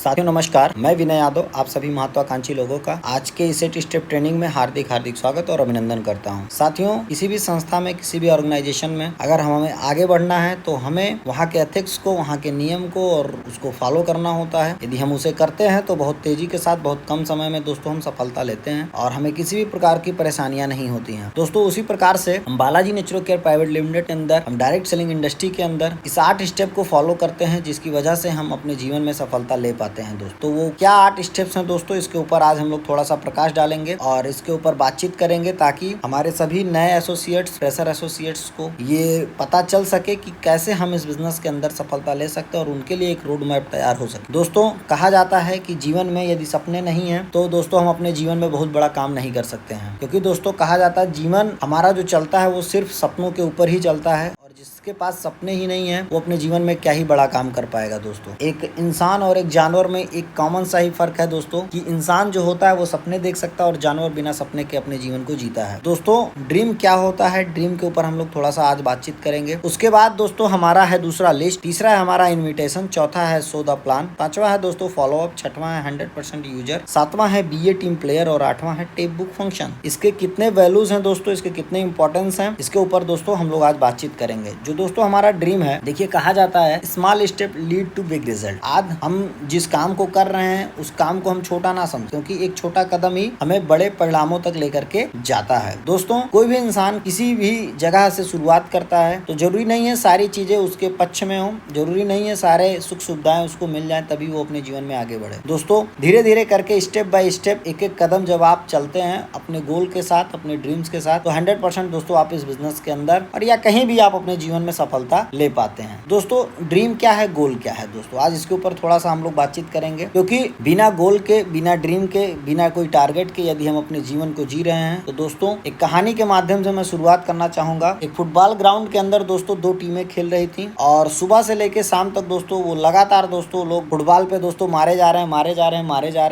साथियों नमस्कार, मैं विनय यादव आप सभी महत्वाकांक्षी लोगों का आज के इस 8 स्टेप ट्रेनिंग में हार्दिक स्वागत और अभिनंदन करता हूं। साथियों, किसी भी संस्था में, किसी भी ऑर्गेनाइजेशन में अगर हमें आगे बढ़ना है तो हमें वहां के एथिक्स को, वहां के नियम को और उसको फॉलो करना होता है। यदि हम उसे करते हैं तो बहुत तेजी के साथ, बहुत कम समय में दोस्तों हम सफलता लेते हैं और हमें किसी भी प्रकार की परेशानियां नहीं होती हैं। दोस्तों, उसी प्रकार से हम Balaji naturo care private limited के अंदर, हम डायरेक्ट सेलिंग इंडस्ट्री के अंदर इस 8 स्टेप को फॉलो करते हैं, जिसकी वजह से हम अपने जीवन में सफलता ले पाते हैं। दोस्तों, वो क्या 8 स्टेप्स हैं दोस्तों, इसके ऊपर आज हम लोग थोड़ा सा प्रकाश डालेंगे और इसके ऊपर बातचीत करेंगे ताकि हमारे सभी नए एसोसिएट्स, फ्रेशर एसोसिएट्स को ये पता चल सके कि कैसे हम इस बिजनेस के अंदर सफलता ले सकते हैं और उनके लिए एक रोड मैप तैयार हो सके। दोस्तों, कहा जाता है कि जीवन में यदि सपने नहीं है तो दोस्तों हम अपने जीवन में बहुत बड़ा काम नहीं कर सकते हैं, क्योंकि दोस्तों कहा जाता है जीवन हमारा जो चलता है वो सिर्फ सपनों के ऊपर ही चलता है और जिसके पास सपने ही नहीं है वो अपने जीवन में क्या ही बड़ा काम कर पाएगा। दोस्तों, एक इंसान और एक जानवर में एक कॉमन सा ही फर्क है दोस्तों, कि इंसान जो होता है वो सपने देख सकता है और जानवर बिना सपने के अपने जीवन को जीता है। दोस्तों, ड्रीम क्या होता है, ड्रीम के ऊपर हम लोग थोड़ा सा आज बातचीत करेंगे। उसके बाद दोस्तों हमारा है दूसरा लिस्ट, तीसरा है हमारा इन्विटेशन, चौथा है सो द प्लान, पांचवा है दोस्तों फॉलो अप, छठवां है 100% यूजर, सातवां है बीए टीम प्लेयर और आठवां है टेप बुक फंक्शन। इसके कितने वैल्यूज हैं दोस्तों, इसके कितने इंपॉर्टेंस हैं, इसके ऊपर दोस्तों हम लोग आज बातचीत करेंगे। जो दोस्तों हमारा ड्रीम है, देखिए कहा जाता है small step lead to big result. आज हम जिस काम को कर रहे हैं उस काम को हम छोटा ना समझें, क्योंकि एक छोटा कदम ही हमें बड़े परिणामों तक लेकर के जाता है। दोस्तों, कोई भी इंसान किसी भी जगह से शुरुआत करता है तो जरूरी नहीं है सारी चीजें उसके पक्ष में हो, जरूरी नहीं है सारे सुख सुविधाएं उसको मिल जाए तभी वो अपने जीवन में आगे बढ़े। दोस्तों, धीरे धीरे करके स्टेप बाय स्टेप, एक एक कदम जब आप चलते हैं अपने गोल के साथ, अपने ड्रीम्स के साथ, तो 100% दोस्तों आप इस बिजनेस के अंदर और या कहीं भी आप अपने जीवन में सफलता ले पाते हैं। दोस्तों, ड्रीम क्या है, गोल क्या है, दोस्तों आज इसके ऊपर थोड़ा सा हम लोग बातचीत करेंगे, क्योंकि बिना गोल के, बिना ड्रीम के, बिना कोई टारगेट के यदि हम अपने जीवन को जी रहे हैं तो दोस्तों एक कहानी के माध्यम से मैं शुरुआत करना चाहूंगा। एक फुटबॉल ग्राउंड के अंदर दोस्तों 2 टीमें खेल रही थी और सुबह से लेकर शाम तक दोस्तों वो लगातार दोस्तों लोग फुटबॉल पे दोस्तों मारे जा रहे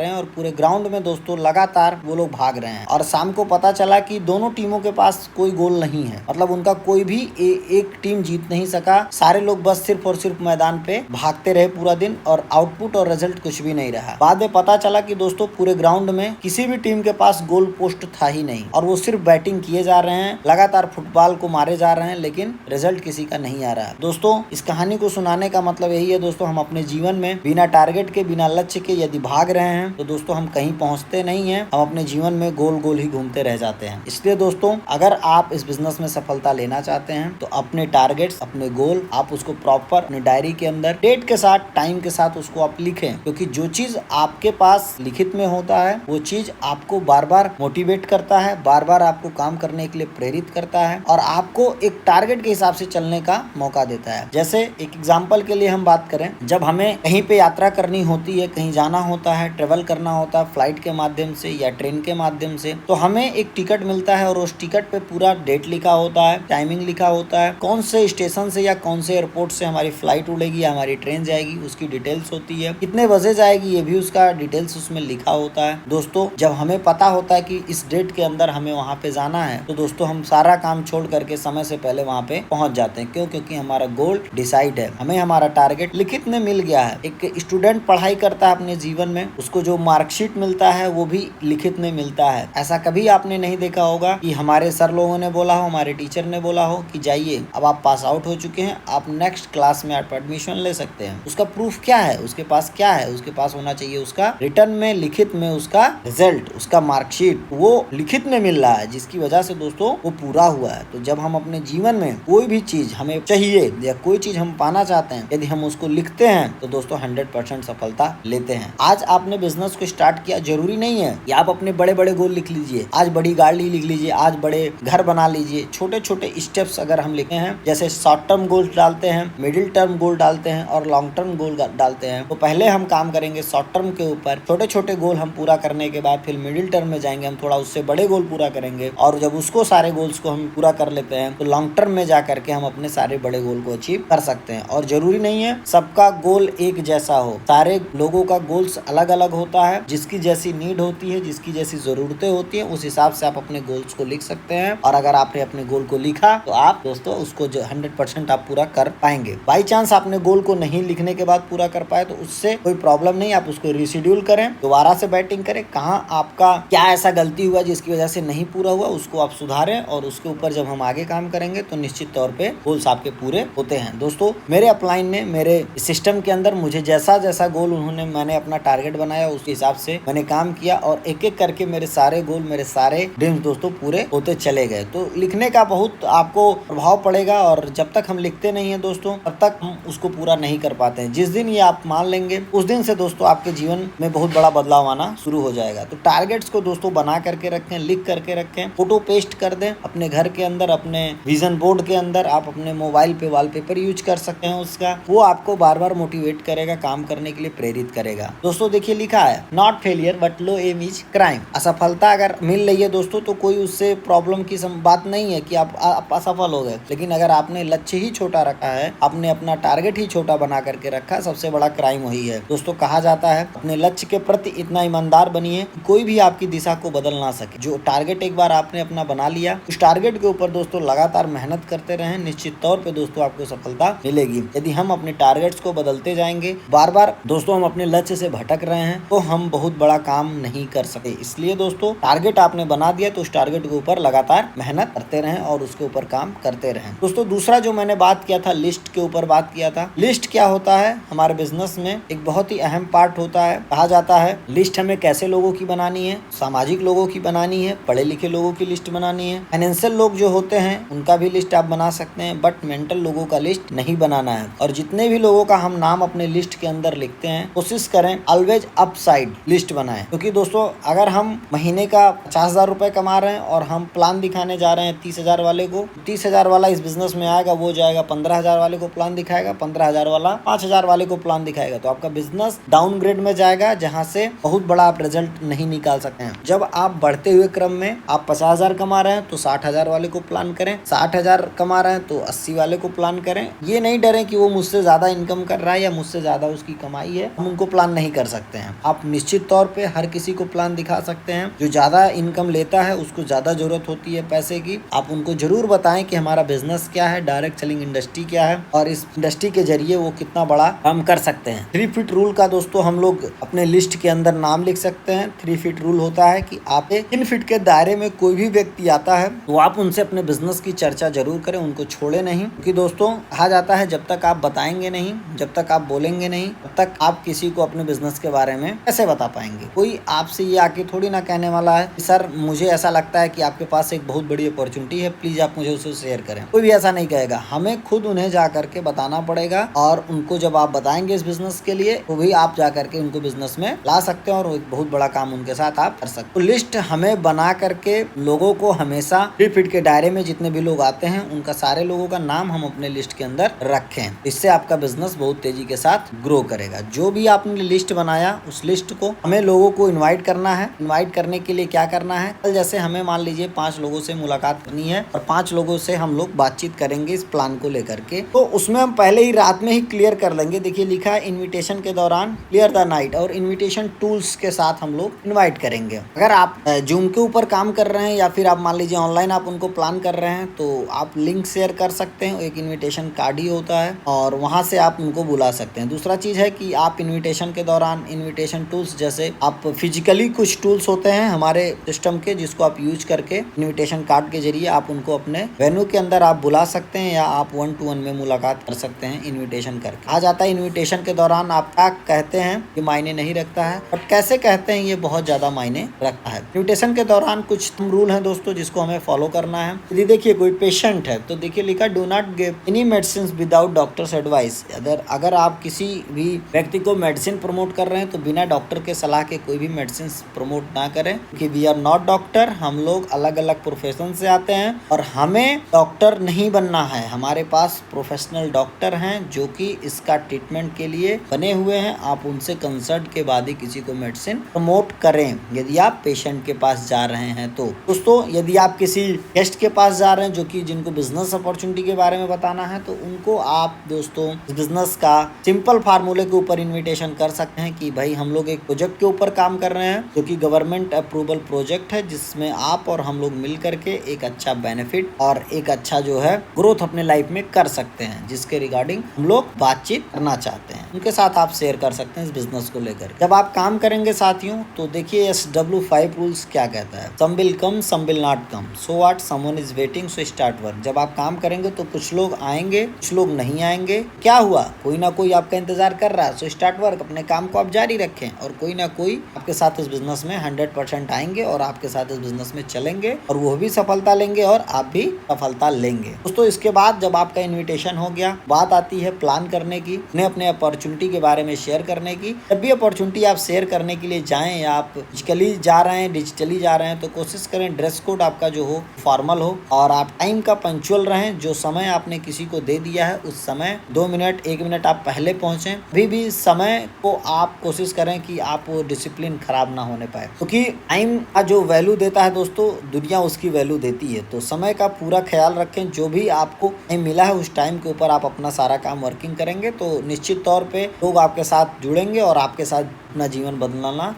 हैं और पूरे ग्राउंड में दोस्तों लगातार वो लोग भाग रहे हैं। और शाम को पता चला कि दोनों टीमों के पास कोई गोल नहीं है, मतलब उनका कोई भी एक टीम जीत नहीं सका। सारे लोग बस सिर्फ और सिर्फ मैदान पे भागते रहे पूरा दिन और आउटपुट और रिजल्ट कुछ भी नहीं रहा। बाद में पता चला कि दोस्तों पूरे ग्राउंड में किसी भी टीम के पास गोल पोस्ट था ही नहीं और वो सिर्फ बैटिंग किए जा रहे हैं, लगातार फुटबॉल को मारे जा रहे हैं, लेकिन रिजल्ट किसी का नहीं आ रहा है। दोस्तों, इस कहानी को सुनाने का मतलब यही है दोस्तों, हम अपने जीवन में बिना टारगेट के, बिना लक्ष्य के यदि भाग रहे हैं तो दोस्तों हम कहीं पहुंचते नहीं हैं, हम अपने जीवन में गोल गोल ही घूमते रह जाते हैं। इसलिए दोस्तों, अगर आप इस बिजनेस में सफलता लेना चाहते हैं तो अपने टारगेट्स, अपने गोल आप उसको प्रॉपर अपनी डायरी के अंदर डेट के साथ, टाइम के साथ उसको आप लिखें, क्योंकि जो चीज आपके पास लिखित में होता है वो चीज आपको बार बार मोटिवेट करता है, बार बार आपको काम करने के लिए प्रेरित करता है और आपको एक टारगेट के हिसाब से चलने का मौका देता है। जैसे एक एग्जांपल के लिए हम बात करें, जब हमें कहीं पे यात्रा करनी होती है, कहीं जाना होता है, ट्रेवल करना होता है फ्लाइट के माध्यम से या ट्रेन के माध्यम से, तो हमें एक टिकट मिलता है और उस टिकट पे पूरा डेट लिखा होता है, टाइमिंग लिखा होता है, कौन से स्टेशन से या कौन से एयरपोर्ट से हमारी फ्लाइट उड़ेगी या हमारी ट्रेन जाएगी उसकी डिटेल्स होती है, कितने बजे जाएगी ये भी उसका डिटेल्स उसमें लिखा होता है। दोस्तों, जब हमें पता होता है कि इस डेट के अंदर हमें वहाँ पे जाना है तो दोस्तों हम सारा काम छोड़ करके समय से पहले वहाँ पे पहुँच जाते हैं। क्यों? क्योंकि हमारा गोल डिसाइड है, हमें हमारा टारगेट लिखित में मिल गया है। एक स्टूडेंट पढ़ाई करता है अपने जीवन में, उसको जो मार्कशीट मिलता है वो भी लिखित में मिलता है। ऐसा कभी आपने नहीं देखा होगा कि हमारे सर लोगों ने बोला हो, हमारे टीचर ने बोला हो कि जाइए अब आप पास आउट हो चुके हैं, आप नेक्स्ट क्लास में आप एडमिशन ले सकते हैं। उसका प्रूफ क्या है, उसके पास क्या है, उसके पास होना चाहिए उसका रिटर्न में, लिखित में उसका रिजल्ट, उसका मार्कशीट, वो लिखित में मिल रहा है, जिसकी वजह से दोस्तों वो पूरा हुआ है। तो जब हम अपने जीवन में कोई भी चीज हमें चाहिए या कोई चीज हम पाना चाहते हैं, यदि हम उसको लिखते हैं तो दोस्तों 100% सफलता लेते हैं। आज आपने बिजनेस को स्टार्ट किया, जरूरी नहीं है कि आप अपने बड़े बड़े गोल लिख लीजिए, आज बड़ी गाड़ी लिख लीजिए, आज बड़े घर बना लीजिए। छोटे छोटे स्टेप्स अगर हम लिखे हैं, जैसे शॉर्ट टर्म गोल डालते हैं, मिडिल टर्म गोल डालते हैं और लॉन्ग टर्म गोल डालते हैं, तो पहले हम काम करेंगे शॉर्ट टर्म के ऊपर, छोटे छोटे गोल हम पूरा करने के बाद फिर मिडिल टर्म में जाएंगे, हम थोड़ा उससे बड़े गोल पूरा करेंगे और जब उसको सारे गोल्स को हम पूरा कर लेते हैं तो लॉन्ग टर्म में जा करके हम अपने सारे बड़े गोल को अचीव कर सकते हैं। और जरूरी नहीं है सबका गोल एक जैसा हो, सारे लोगों का गोल्स अलग अलग होता है, जिसकी जैसी नीड होती है, जिसकी जैसी जरूरतें होती है, उस हिसाब से आप अपने गोल्स को लिख सकते हैं। और अगर आपने अपने गोल को लिखा तो आप दोस्तों उसको जो 100% आप पूरा कर पाएंगे। बाई चांस आपने गोल को नहीं लिखने के बाद पूरा कर पाए तो उससे कोई प्रॉब्लम नहीं, आप उसको रिशेड्यूल करें, दोबारा से बैटिंग करें, कहाँ आपका क्या ऐसा गलती हुआ जिसकी वजह से नहीं पूरा हुआ उसको आप सुधारें, और उसके ऊपर जब हम आगे काम करेंगे तो निश्चित तौर पे गोल्स आपके पूरे होते हैं। दोस्तों मेरे अपलाइन ने मेरे सिस्टम के अंदर मुझे जैसा जैसा गोल उन्होंने मैंने अपना टारगेट बनाया उसके हिसाब से मैंने काम किया, और एक एक करके मेरे सारे गोल, मेरे सारे ड्रीम्स दोस्तों पूरे होते चले गए। तो लिखने का बहुत आपको प्रभाव पड़ेगा, और जब तक हम लिखते नहीं है दोस्तों तब तक हम उसको पूरा नहीं कर पाते हैं। जिस दिन ये आप मान लेंगे उस दिन से दोस्तों आपके जीवन में बहुत बड़ा बदलाव आना शुरू हो जाएगा। तो टारगेट्स को दोस्तों बना करके रखें, लिख करके रखें, फोटो पेस्ट कर दें अपने घर के अंदर, अपने विजन बोर्ड के अंदर, आप अपने मोबाइल पे वॉलपेपर यूज कर सकते हैं उसका, वो आपको बार बार मोटिवेट करेगा, काम करने के लिए प्रेरित करेगा। दोस्तों देखिए लिखा है not failure but low aim is crime. असफलता अगर मिल रही है दोस्तों तो कोई उससे प्रॉब्लम की बात नहीं है कि आप असफल हो गए, लेकिन अगर आपने लक्ष्य ही छोटा रखा है, आपने अपना टारगेट ही छोटा बना करके रखा, सबसे बड़ा क्राइम वही है। दोस्तों कहा जाता है अपने लक्ष्य के प्रति इतना ईमानदार बनिए कोई भी आपकी दिशा को बदल ना सके। जो टारगेट एक बार आपने अपना बना लिया, उस टारगेट के ऊपर दोस्तों लगातार मेहनत करते रहें, निश्चित तौर पे दोस्तों आपको सफलता मिलेगी। यदि हम अपने टारगेट्स को बदलते जाएंगे, बार बार दोस्तों हम अपने लक्ष्य से भटक रहे हैं, तो हम बहुत बड़ा काम नहीं कर सकते। इसलिए दोस्तों टारगेट आपने बना दिया तो उस टारगेट के ऊपर लगातार मेहनत करते रहें और उसके ऊपर काम करते रहें। दोस्तों दूसरा जो मैंने बात किया था, लिस्ट के ऊपर बात किया था। लिस्ट क्या होता है हमारे बिजनेस में, एक बहुत ही अहम पार्ट होता है। कहा जाता है लिस्ट हमें कैसे लोगों की बनानी है, सामाजिक लोगों की बनानी है, पढ़े लिखे लोगों की लिस्ट बनानी है, फाइनेंशियल लोग जो होते हैं उनका भी लिस्ट आप बना सकते हैं, बट मेंटल लोगों का लिस्ट नहीं बनाना है। और जितने भी लोगों का हम नाम अपने लिस्ट के अंदर लिखते हैं, कोशिश करें ऑलवेज अपसाइड लिस्ट बनाएं, क्योंकि दोस्तों अगर हम महीने का 50,000 रुपए कमा रहे हैं और हम प्लान दिखाने जा रहे हैं 30,000 वाले को, 30,000 वाला इस बिजनेस में आएगा, वो जाएगा 15,000 वाले को प्लान दिखाएगा, 15,000 वाला 5,000 वाले को प्लान दिखाएगा, तो आपका बिजनेस डाउनग्रेड में जाएगा, जहां से बहुत बड़ा आप रिजल्ट नहीं निकाल सकते हैं। जब आप बढ़ते हुए क्रम में आप 50,000 कमा रहे हैं तो 60,000 वाले को प्लान करें, 60,000 कमा रहे हैं तो 80 वाले को प्लान करें। ये नहीं डरें कि वो मुझसे ज्यादा इनकम कर रहा है या मुझसे ज्यादा उसकी कमाई है, हम उनको प्लान नहीं कर सकते हैं। आप निश्चित तौर पे हर किसी को प्लान दिखा सकते हैं। जो ज्यादा इनकम लेता है उसको ज्यादा जरूरत होती है पैसे की, आप उनको जरूर बताएं कि हमारा बिजनेस क्या है, डायरेक्ट सेलिंग इंडस्ट्री क्या है, और इस इंडस्ट्री के जरिए वो कितना बड़ा काम कर सकते हैं। 3 फीट रूल का दोस्तों हम लोग अपने लिस्ट के अंदर नाम लिख सकते हैं। 3 फीट रूल होता है कि आप 3 फीट के दायरे में कोई भी व्यक्ति आता है तो आप उनसे अपने बिजनेस की चर्चा जरूर करें, उनको छोड़े नहीं, क्योंकि दोस्तों कहा जाता है जब तक आप बताएंगे नहीं, जब तक आप बोलेंगे नहीं, तब तक आप किसी को अपने बिजनेस के बारे में कैसे बता पाएंगे। कोई आपसे ये आके थोड़ी ना कहने वाला है सर मुझे ऐसा लगता है कि आपके पास एक बहुत बड़ी अपॉर्चुनिटी है, प्लीज आप मुझे उसे शेयर करें। कोई भी ऐसा नहीं कहेगा, हमें खुद उन्हें जा करके बताना पड़ेगा, और उनको जब आप बताएंगे इस बिजनेस के लिए तो भी आप जा करके उनको बिजनेस में ला सकते हैं, और एक बहुत बड़ा काम उनके साथ आप कर सकते हैं। तो लिस्ट हमें बना करके लोगों को हमेशा 3 फीट के दायरे में जितने भी लोग आते हैं उनका सारे लोगों का नाम हम अपने लिस्ट के अंदर रखें। इससे आपका बिजनेस बहुत तेजी के साथ ग्रो करेगा। जो भी आपने लिस्ट बनाया उस लिस्ट को हमें लोगों को इनवाइट करना है। इनवाइट करने के लिए क्या करना है, कल जैसे हमें मान लीजिए 5 लोगों से मुलाकात करनी है और 5 लोगों से हम लोग बातचीत करेंगे इस प्लान को लेकर के, तो उसमें हम पहले ही रात में ही क्लियर कर लेंगे। देखिए लिखा है इन्विटेशन के दौरान क्लियर द नाइट, और इन्विटेशन टूल्स के साथ हम लोग इन्वाइट करेंगे। अगर आप जूम के ऊपर काम कर रहे हैं या फिर आप मान लीजिए ऑनलाइन आप उनको प्लान कर रहे हैं तो आप लिंक शेयर कर सकते हैं, एक इन्विटेशन कार्ड ही होता है और वहां से आप उनको बुला सकते हैं। दूसरा चीज है कि आप इन्विटेशन के दौरान इन्विटेशन टूल्स जैसे आप फिजिकली कुछ टूल्स होते हैं हमारे सिस्टम के जिसको आप यूज करके इन्विटेशन कार्ड के जरिए आप उनको अपने वेन्यू के अंदर आप बुला सकते हैं या आप 1-to-1 में मुलाकात कर सकते हैं इन्विटेशन करके। आ जाता है इन्विटेशन के दौरान आप क्या कहते हैं ये मायने नहीं रखता है, बट कैसे कहते हैं ये बहुत ज्यादा मायने रखता है। इन्विटेशन के दौरान कुछ रूल है दोस्तों जिसको हमें फॉलो करना है। यदि देखिए कोई पेशेंट है तो देखिए लिखा do not give any medicine without doctors advice. अगर आप किसी भी व्यक्ति को मेडिसिन प्रमोट कर रहे हैं तो बिना डॉक्टर के सलाह के कोई भी मेडिसिन प्रमोट ना करें, क्योंकि वी आर नॉट डॉक्टर। हम लोग अलग अलग प्रोफेशन से आते हैं और हमें डॉक्टर नहीं बनना है। हमारे पास प्रोफेशनल डॉक्टर हैं जो कि इसका ट्रीटमेंट के लिए बने हुए हैं। आप उनसे कंसल्ट के बाद ही किसी को मेडिसिन प्रमोट करें यदि आप पेशेंट के पास जा रहे हैं तो। दोस्तों यदि आप किसी गेस्ट के पास जा रहे हैं जो कि जिनको बिजनेस अपॉर्चुनिटी के बारे में बताना है तो उनको आप दोस्तों बिजनेस का सिंपल फार्मूले के ऊपर इन्विटेशन कर सकते हैं कि भाई हम लोग एक प्रोजेक्ट के ऊपर काम कर रहे हैं जो कि गवर्नमेंट अप्रूवल प्रोजेक्ट है, जिसमें आप और हम लोग मिल करके एक अच्छा बेनिफिट और एक अच्छा जो है ग्रोथ अपने लाइफ में कर सकते हैं, जिसके रिगार्डिंग हम लोग बातचीत करना चाहते हैं, उनके साथ आप शेयर कर सकते हैं इस बिजनेस को लेकर। जब आप काम करेंगे साथियों तो देखिए SW5 रूल्स क्या कहता है, some will come some will not come, so what, someone is waiting so start work. जब आप काम करेंगे तो कुछ लोग आएंगे, कुछ लोग नहीं आएंगे, क्या हुआ, कोई ना कोई आपका इंतजार कर रहा है, सो स्टार्ट वर्क, अपने काम को आप जारी रखें, और कोई ना कोई आपके साथ इस बिजनेस में 100% आएंगे और आपके साथ इस बिजनेस में चलेंगे, और वो भी सफलता लेंगे और आप भी सफलता लेंगे। दोस्तों इसके बाद जब आपका इन्विटेशन हो गया, बात आती है प्लान करने की, उन्हें अपने अपॉर्चुनिटी के बारे में शेयर करने की। जब भी अपॉर्चुनिटी आप शेयर करने के लिए जाएं, या आप फिजिकली जा रहे हैं, डिजिटली जा रहे हैं, तो कोशिश करें ड्रेस कोड आपका जो हो फॉर्मल हो, और आप टाइम का पंक्चुअल रहें। जो समय आपने किसी को दे दिया है उस समय 2 मिनट 1 मिनट आप पहले पहुंचे। अभी भी समय को आप कोशिश करें कि आप वो डिसिप्लिन खराब ना होने पाए, क्योंकि टाइम का जो वैल्यू देता है दोस्तों, दुनिया उसकी वैल्यू देती है। तो समय का पूरा ख्याल रखें, जो भी आपको टाइम मिला है उस टाइम के ऊपर आप अपना सारा काम वर्किंग करेंगे तो निश्चित तौर पे लोग आपके साथ जुड़ेंगे और आपके साथ अपना जीवन बदलना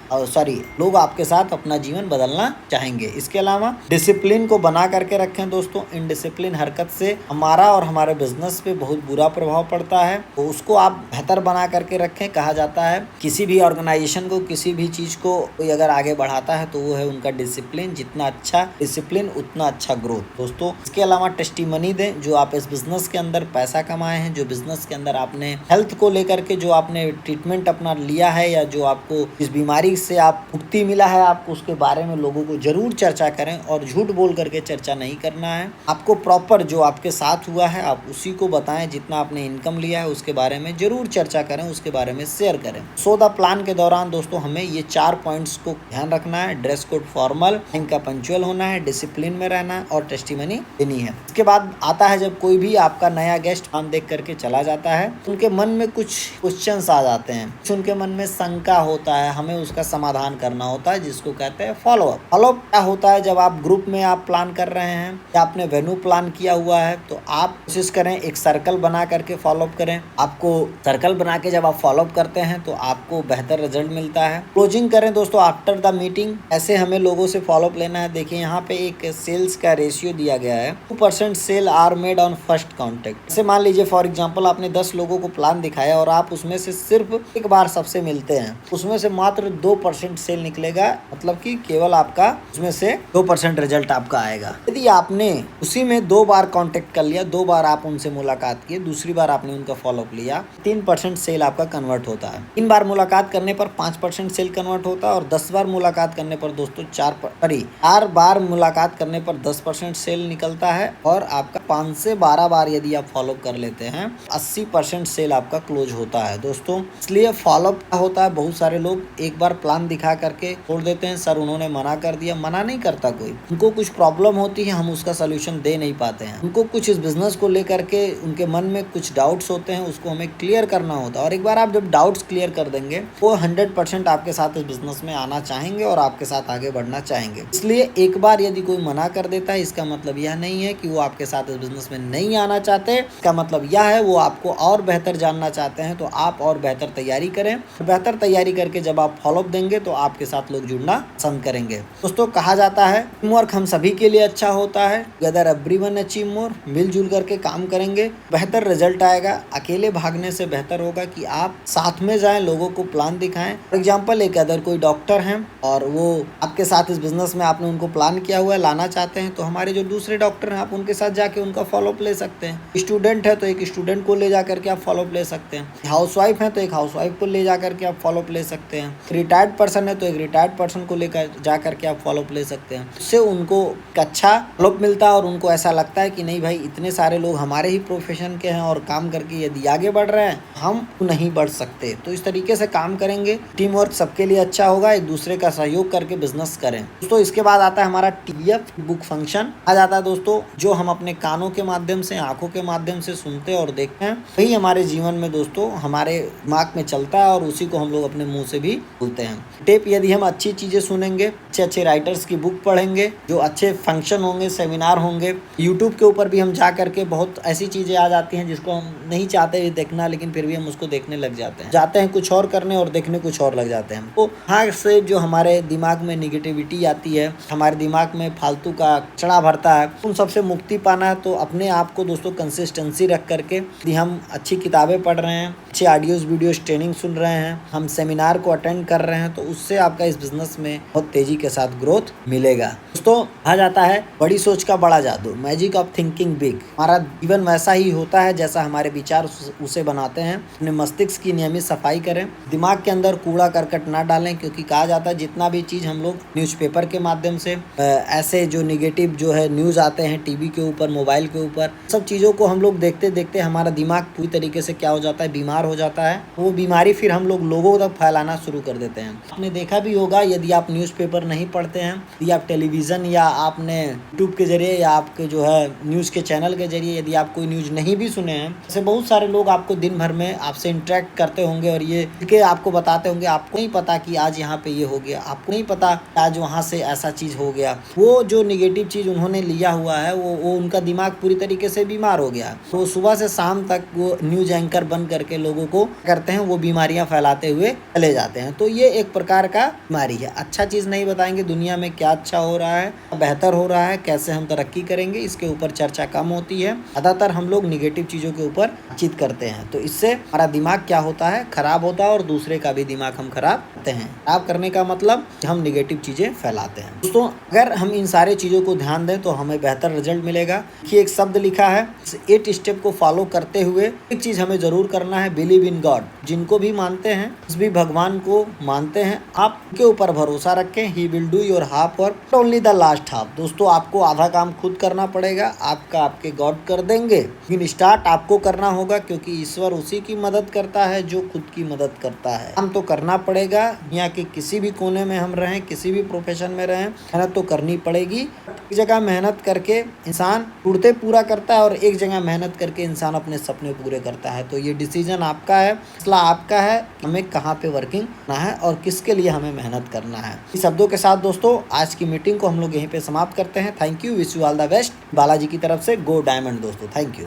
लोग आपके साथ अपना जीवन बदलना चाहेंगे। इसके अलावा डिसिप्लिन को बना करके रखें दोस्तों। इनडिसिप्लिन हरकत से हमारा और हमारे बिजनेस पे बहुत बुरा प्रभाव पड़ता है, तो उसको आप बेहतर बना करके रखें। कहा जाता है किसी भी ऑर्गेनाइजेशन को, किसी भी चीज को कोई अगर आगे बढ़ाता है तो वो है उनका डिसिप्लिन। जितना अच्छा डिसिप्लिन उतना अच्छा ग्रोथ। दोस्तों इसके अलावा टेस्टिमनी दें, जो आप इस बिजनेस के अंदर पैसा कमाए हैं, जो बिजनेस के अंदर आपने हेल्थ को लेकर के जो आपने ट्रीटमेंट अपना लिया है, या जो आपको इस बीमारी से आप मुक्ति मिला है, आपको उसके बारे में लोगों को जरूर चर्चा करें, और झूठ बोल करके चर्चा नहीं करना है। आपको प्रॉपर जो आपके साथ हुआ है आप उसी को बताएं। जितना आपने इनकम लिया है उसके बारे में जरूर चर्चा करें, उसके बारे में शेयर करें। सो द प्लान के दौरान दोस्तों हमें ये 4 पॉइंट्स को ध्यान रखना है। ड्रेस कोड फॉर्मल, इनका पंक्चुअल होना है, डिसिप्लिन में रहना है, और टेस्टिमनी देनी है। इसके बाद आता है जब कोई भी आपका नया गेस्ट काम देख करके चला जाता है, उनके मन में कुछ क्वेश्चंस आ जाते हैं, उनके मन में शंका होता है, हमें उसका समाधान करना होता है, जिसको कहते हैं फॉलोअप। फॉलोअप क्या होता है, जब आप ग्रुप में आप प्लान कर रहे हैं या आपने वेन्यू प्लान किया हुआ है, तो आप कोशिश करें एक सर्कल बना करके फॉलोअप करें। आपको सर्कल बना के जब आप फॉलोअप करते हैं तो आपको बेहतर रिजल्ट मिलता है। क्लोजिंग करें दोस्तों आफ्टर द मीटिंग। ऐसे हमें लोगों से फॉलोअप लेना है। देखिए यहाँ पे एक सेल्स का रेशियो दिया गया है, 2% sale are made on first contact. जैसे मान लीजिए फॉर एग्जाम्पल आपने 10 लोगों को प्लान दिखाया और आप उसमें से सिर्फ एक बार सबसे मिलते हैं, उसमें से मात्र 2% सेल निकलेगा, मतलब कि केवल आपका उसमें से 2% रिजल्ट आपका आएगा। यदि आपने उसी में 2 बार कांटेक्ट कर लिया, 2 बार आप उनसे मुलाकात किए, दूसरी बार आपने उनका फॉलोअप लिया, 3% सेल आपका कन्वर्ट होता है। 3 बार मुलाकात करने पर 5% सेल कन्वर्ट होता है, और 10 बार मुलाकात करने पर दोस्तों 4 बार मुलाकात करने पर 10% सेल निकलता है, और आपका 5 से 12 बार यदि आप फॉलोअप कर लेते हैं 80% सेल आपका क्लोज होता है दोस्तों। इसलिए फॉलोअप होता है, बहुत सारे लोग एक बार प्लान दिखा करके छोड़ देते हैं, सर उन्होंने मना कर दिया। मना नहीं करता कोई, उनको कुछ प्रॉब्लम होती है, हम उसका सोल्यूशन दे नहीं पाते हैं। उनको कुछ इस बिजनेस को लेकर के उनके मन में कुछ डाउट्स होते हैं, उसको हमें क्लियर करना होता है, और एक बार आप जब डाउट्स क्लियर कर देंगे वो 100% आपके साथ इस बिजनेस में आना चाहेंगे और आपके साथ आगे बढ़ना चाहेंगे। इसलिए एक बार यदि कोई मना कर देता है, इसका मतलब यह नहीं है कि वो आपके साथ इस बिजनेस में नहीं आना चाहते। इसका मतलब यह है वो आपको और बेहतर जानना चाहते हैं। तो आप और बेहतर तैयारी करें, बेहतर तैयारी करके जब आप फॉलोअप देंगे तो आपके साथ लोग जुड़ना पसंद करेंगे। दोस्तों कहा जाता है टीम वर्क हम सभी के लिए अच्छा होता है, टुगेदर एवरीवन अचीव मोर। मिलजुल करके काम करेंगे बेहतर रिजल्ट आएगा। अकेले भागने से बेहतर होगा कि आप साथ में जाएं, लोगों को प्लान दिखाएं। फॉर एग्जाम्पल एक अदर कोई डॉक्टर हैं और वो आपके साथ इस बिजनेस में आपने उनको प्लान किया हुआ है, लाना चाहते हैं, तो हमारे जो दूसरे डॉक्टर हैं आप उनके साथ जाके उनका फॉलोअप ले सकते हैं। स्टूडेंट है तो एक स्टूडेंट को ले जाकर के आप फॉलोअप ले सकते हैं। हाउसवाइफ है तो एक हाउसवाइफ को ले जाकर के आप फॉलोअप ले सकते हैं। रिटायर्ड पर्सन है तो एक रिटायर्ड पर्सन को लेकर जाकर के आप फॉलोअप ले सकते हैं। इससे उनको एक अच्छा फॉलोअप मिलता है और उनको ऐसा लगता है कि नहीं भाई इतने सारे लोग हमारे ही प्रोफेशन के हैं और काम करके यदि आगे बढ़ रहे हैं, हम नहीं बढ़ सकते। तो इस तरीके से काम करेंगे, टीम वर्क सबके लिए अच्छा होगा। एक दूसरे का सहयोग करके बिजनेस करें दोस्तों। इसके बाद आता है हमारा TF बुक फंक्शन आ जाता है दोस्तों, जो हम अपने कानों के माध्यम से, आंखों के माध्यम से सुनते और देखते हैं, वही हमारे जीवन में दोस्तों हमारे दिमाग में चलता है और उसी को हम लोग अपने अपने मुंह से भी बोलते हैं। टिप, यदि हम अच्छी चीज़ें सुनेंगे, अच्छे अच्छे राइटर्स की बुक पढ़ेंगे, जो अच्छे फंक्शन होंगे, सेमिनार होंगे, यूट्यूब के ऊपर भी हम जा करके बहुत ऐसी चीज़ें आ जाती हैं जिसको हम नहीं चाहते भी देखना, लेकिन फिर भी हम उसको देखने लग जाते हैं, जाते हैं कुछ और करने और देखने कुछ और लग जाते हैं। तो यहाँ से जो हमारे दिमाग में निगेटिविटी आती है, हमारे दिमाग में फालतू का कचड़ा भरता है, उन सबसे मुक्ति पाना है तो अपने आप को दोस्तों कंसिस्टेंसी रख करके, यदि हम अच्छी किताबें पढ़ रहे हैं, अच्छे ऑडियोज वीडियोज ट्रेनिंग सुन रहे हैं, हम सेमिनार को अटेंड कर रहे हैं, तो उससे आपका इस बिजनेस में बहुत तेजी के साथ ग्रोथ मिलेगा। दोस्तों कहा जाता है बड़ी सोच का बड़ा जादू, मैजिक ऑफ थिंकिंग बिग। हमारा जीवन वैसा ही होता है जैसा हमारे विचार उसे बनाते हैं। अपने मस्तिष्क की नियमित सफाई करें, दिमाग के अंदर कूड़ा करकट ना डालें, क्योंकि कहा जाता है जितना भी चीज़ हम लोग न्यूज़पेपर के माध्यम से ऐसे जो निगेटिव जो है न्यूज़ आते हैं टीवी के ऊपर, मोबाइल के ऊपर, सब चीज़ों को हम लोग देखते देखते हमारा दिमाग पूरी तरीके से क्या हो जाता है, बीमार हो जाता है। वो बीमारी फिर हम लोग लोगों तक फैलाना शुरू कर देते हैं। आपने देखा भी होगा, यदि आप न्यूज़पेपर नहीं पढ़ते हैं, यदि आप टेलीविज़न या आपने यूट्यूब के जरिए या आपके जो है न्यूज़ के चैनल के जरिए यदि आप कोई न्यूज़ नहीं भी सुने हैं, ऐसे बहुत सारे लोग आपको दिन भर में आपसे इंटरेक्ट करते होंगे और ये के आपको बताते होंगे, आपको नहीं पता कि आज यहाँ पे ये हो गया, आपको नहीं पता आज वहाँ से ऐसा चीज़ हो गया। वो जो निगेटिव चीज़ उन्होंने लिया हुआ है वो उनका दिमाग पूरी तरीके से बीमार हो गया। तो सुबह से शाम तक वो न्यूज़ एंकर बन करके लोगों को करते हैं, वो बीमारियां फैलाते हुए चले जाते हैं। तो ये एक प्रकार का बीमारी है। अच्छा चीज़ नहीं बताएंगे दुनिया में क्या अच्छा हो रहा है, बेहतर हो रहा है, कैसे हम तरक्की करेंगे, इसके ऊपर चर्चा कम होती है। ज़्यादातर हम लोग निगेटिव चीज़ों के ऊपर बातचीत करते हैं, तो इससे हमारा दिमाग क्या होता है, खराब होता है और दूसरे का भी दिमाग हम खराब करते हैं। खराब करने का मतलब हम निगेटिव चीज़ें फैलाते हैं। दोस्तों अगर हम इन सारे चीज़ों को ध्यान दें तो हमें बेहतर रिजल्ट मिलेगा। कि एक शब्द लिखा है, इस 8 स्टेप को फॉलो करते हुए एक चीज़ हमें ज़रूर करना है, बिलीव इन गॉड। जिनको भी मानते हैं, जिस भी भगवान को मानते हैं, आप उनके ऊपर भरोसा रखें। He will do your half work, only the last half. दोस्तों आपको आधा काम खुद करना पड़ेगा, आपका आपके गॉड कर देंगे, लेकिन स्टार्ट आपको करना होगा, क्योंकि ईश्वर उसी की मदद करता है जो खुद की मदद करता है। काम तो करना पड़ेगा, यहाँ के किसी भी कोने में हम रहें, किसी भी प्रोफेशन में रहें, मेहनत तो करनी पड़ेगी। एक जगह मेहनत करके इंसान उड़ते पूरा करता है और एक जगह मेहनत करके इंसान अपने सपने पूरे करता है। तो ये डिसीजन आपका है, फैसला आपका है, हमें कहाँ पे वर्किंग करना है और किसके लिए हमें मेहनत करना है। इस शब्दों के साथ दोस्तों आज की मीटिंग को हम लोग यहीं पे समाप्त करते हैं। Thank you, wish you all the best. Balaji की तरफ से गो डायमंड दोस्तों, थैंक यू।